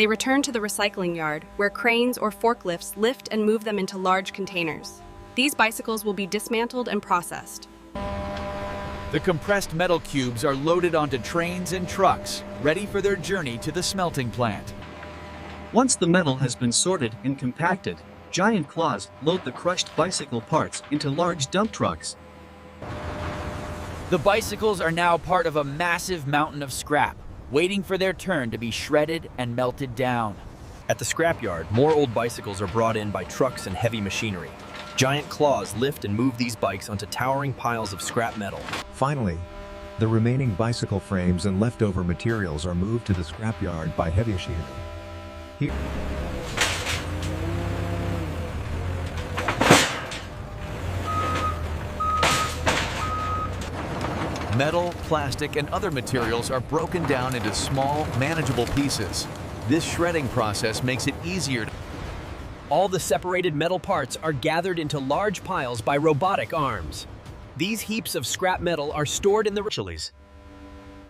They return to the recycling yard, where cranes or forklifts lift and move them into large containers. These bicycles will be dismantled and processed. The compressed metal cubes are loaded onto trains and trucks, ready for their journey to the smelting plant. Once the metal has been sorted and compacted, giant claws load the crushed bicycle parts into large dump trucks. The bicycles are now part of a massive mountain of scrap, waiting for their turn to be shredded and melted down. At the scrapyard, more old bicycles are brought in by trucks and heavy machinery. Giant claws lift and move these bikes onto towering piles of scrap metal. Finally, the remaining bicycle frames and leftover materials are moved to the scrapyard by heavy machinery. Here, Metal, plastic, and other materials are broken down into small, manageable pieces. This shredding process makes it easier. All the separated metal parts are gathered into large piles by robotic arms. These heaps of scrap metal are stored in the rituals.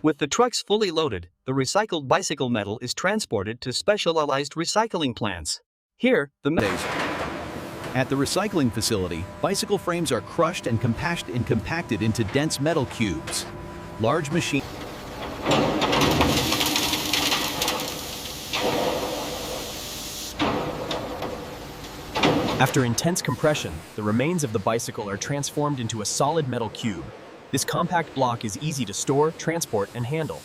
With the trucks fully loaded, the recycled bicycle metal is transported to specialized recycling plants. Here, the metal. At the recycling facility, bicycle frames are crushed and compacted into dense metal cubes. Large machines. After intense compression, the remains of the bicycle are transformed into a solid metal cube. This compact block is easy to store, transport, and handle.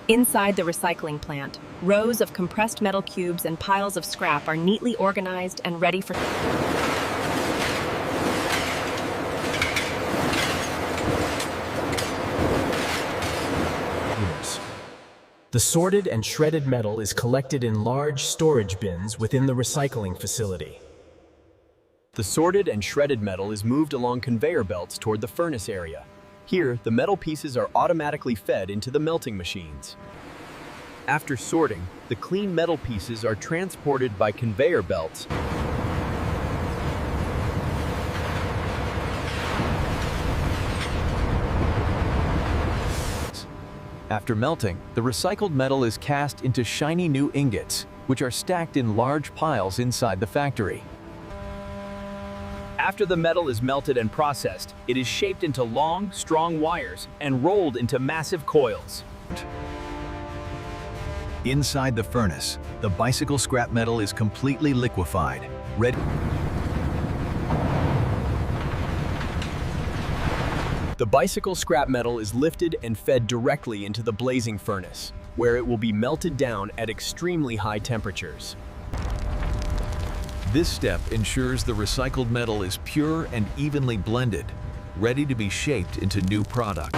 Inside the recycling plant, rows of compressed metal cubes and piles of scrap are neatly organized and ready for... The sorted and shredded metal is collected in large storage bins within the recycling facility. The sorted and shredded metal is moved along conveyor belts toward the furnace area. Here, the metal pieces are automatically fed into the melting machines. After sorting, the clean metal pieces are transported by conveyor belts. After melting, the recycled metal is cast into shiny new ingots, which are stacked in large piles inside the factory. After the metal is melted and processed, it is shaped into long, strong wires and rolled into massive coils. Inside the furnace, the bicycle scrap metal is completely liquefied, ready. The bicycle scrap metal is lifted and fed directly into the blazing furnace, where it will be melted down at extremely high temperatures. This step ensures the recycled metal is pure and evenly blended, ready to be shaped into new product.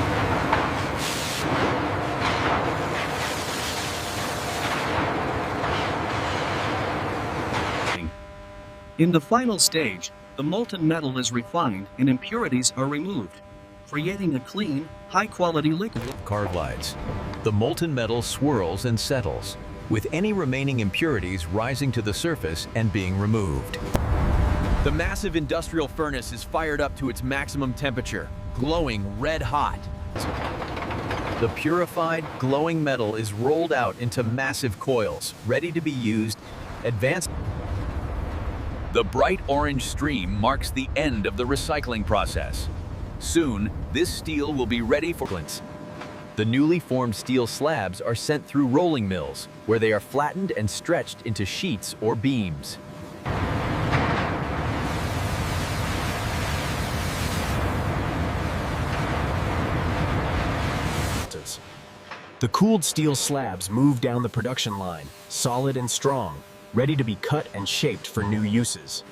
In the final stage, the molten metal is refined and impurities are removed, creating a clean, high-quality liquid. Car glides. The molten metal swirls and settles, with any remaining impurities rising to the surface and being removed. The massive industrial furnace is fired up to its maximum temperature, glowing red hot. The purified, glowing metal is rolled out into massive coils, ready to be used. Advanced. The bright orange stream marks the end of the recycling process. Soon, this steel will be ready for clearance. The newly formed steel slabs are sent through rolling mills, where they are flattened and stretched into sheets or beams. The cooled steel slabs move down the production line, solid and strong, ready to be cut and shaped for new uses.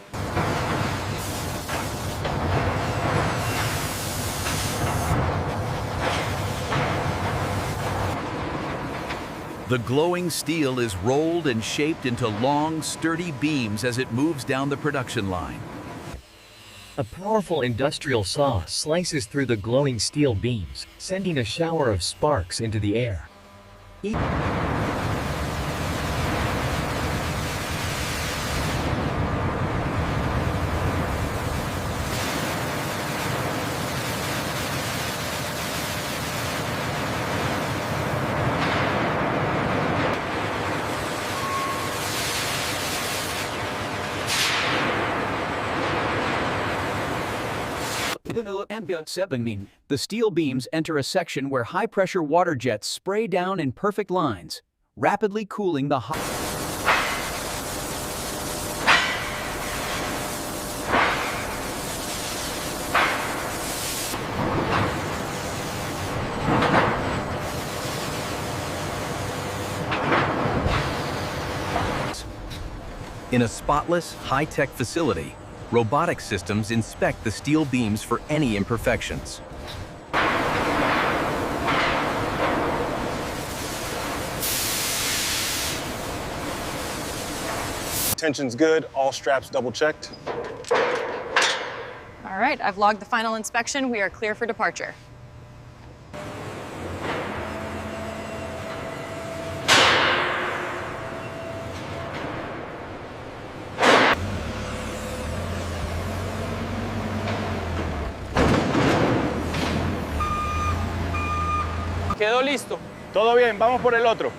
The glowing steel is rolled and shaped into long, sturdy beams as it moves down the production line. A powerful industrial saw slices through the glowing steel beams, sending a shower of sparks into the air. The steel beams enter a section where high-pressure water jets spray down in perfect lines, rapidly cooling the hot. In a spotless, high-tech facility, robotic systems inspect the steel beams for any imperfections. Tension's good, all straps double checked. All right, I've logged the final inspection. We are clear for departure. Quedó listo. Todo bien, vamos por el otro.